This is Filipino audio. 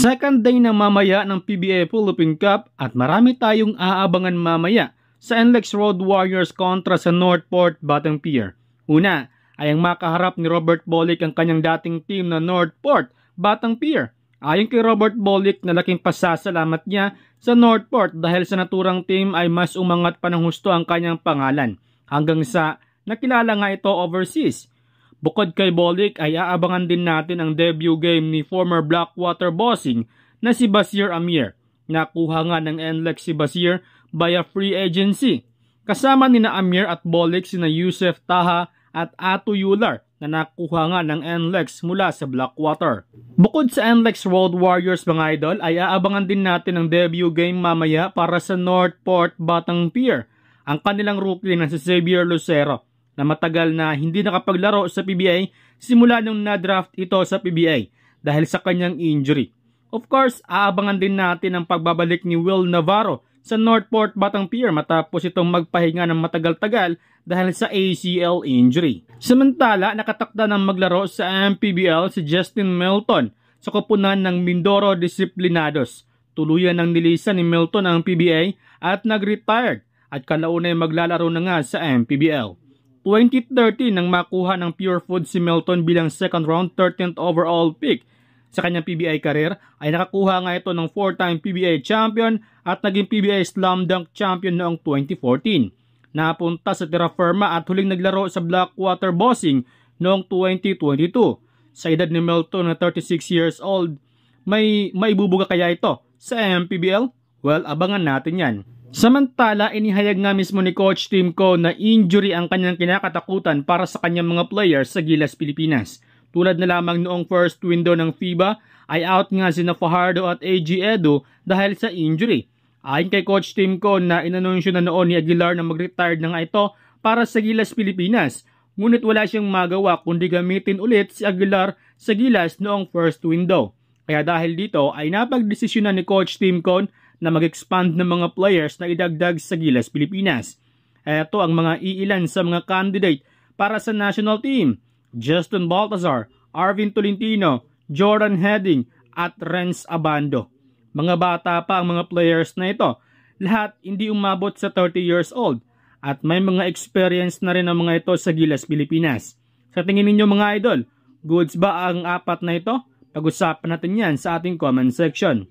Second day na mamaya ng PBA Philippine Cup at marami tayong aabangan mamaya sa NLEX Road Warriors kontra sa Northport Batang Pier. Una ay ang makaharap ni Robert Bolick ang kanyang dating team na Northport Batang Pier. Ayon kay Robert Bolick na laking pasasalamat niya sa Northport dahil sa naturang team ay mas umangat pa ng husto ang kanyang pangalan hanggang sa nakilala nga ito overseas. Bukod kay Bolick ay aabangan din natin ang debut game ni former Blackwater bossing na si Basir Amir. Nakuha nga ng NLEX si Basir via free agency. Kasama ni na Amir at Bolick sina Yusef Taha at Atu Yular na nakuha nga ng NLEX mula sa Blackwater. Bukod sa NLEX Road Warriors mga idol ay aabangan din natin ang debut game mamaya para sa Northport Batang Pier. Ang kanilang rookie na si Xavier Lucero na matagal na hindi nakapaglaro sa PBA simula nung na-draft ito sa PBA dahil sa kanyang injury. Of course, aabangan din natin ang pagbabalik ni Will Navarro sa Northport Batang Pier matapos itong magpahinga ng matagal-tagal dahil sa ACL injury. Samantala, nakatakda ng maglaro sa MPBL si Justin Milton sa koponan ng Mindoro Disciplinados. Tuluyan ng nilisan ni Milton ang PBA at nag-retired at kalaunay maglalaro na nga sa MPBL. 2013 nang makuha ng Pure Food si Milton bilang second round 13th overall pick. Sa kanyang PBA career ay nakakuha nga ito ng 4-time PBA champion at naging PBA Slam Dunk champion noong 2014. Napunta sa Terra Firma at huling naglaro sa Blackwater bossing noong 2022. Sa edad ni Milton na 36 years old, may maibubuga kaya ito sa MPBL? Well, abangan natin yan. Samantala, inihayag nga mismo ni Coach Tim Ko na injury ang kanyang kinakatakutan para sa kanyang mga players sa Gilas, Pilipinas. Tulad na lamang noong first window ng FIBA ay out nga sina Fajardo at AG Edu dahil sa injury. Ayon kay Coach Tim Ko na inanunsyo na noon ni Aguilar na mag-retired na nga ito para sa Gilas, Pilipinas. Ngunit wala siyang magawa kundi gamitin ulit si Aguilar sa Gilas noong first window. Kaya dahil dito ay napagdesisyonan ni Coach Tim Ko na mag-expand ng mga players na idagdag sa Gilas, Pilipinas. Ito ang mga iilan sa mga candidate para sa national team: Justin Baltazar, Arvin Tolentino, Jordan Heading at Renz Abando. Mga bata pa ang mga players na ito. Lahat hindi umabot sa 30 years old at may mga experience na rin ang mga ito sa Gilas, Pilipinas. Sa tingin ninyo mga idol, goods ba ang apat na ito? Pag-usapan natin yan sa ating comment section.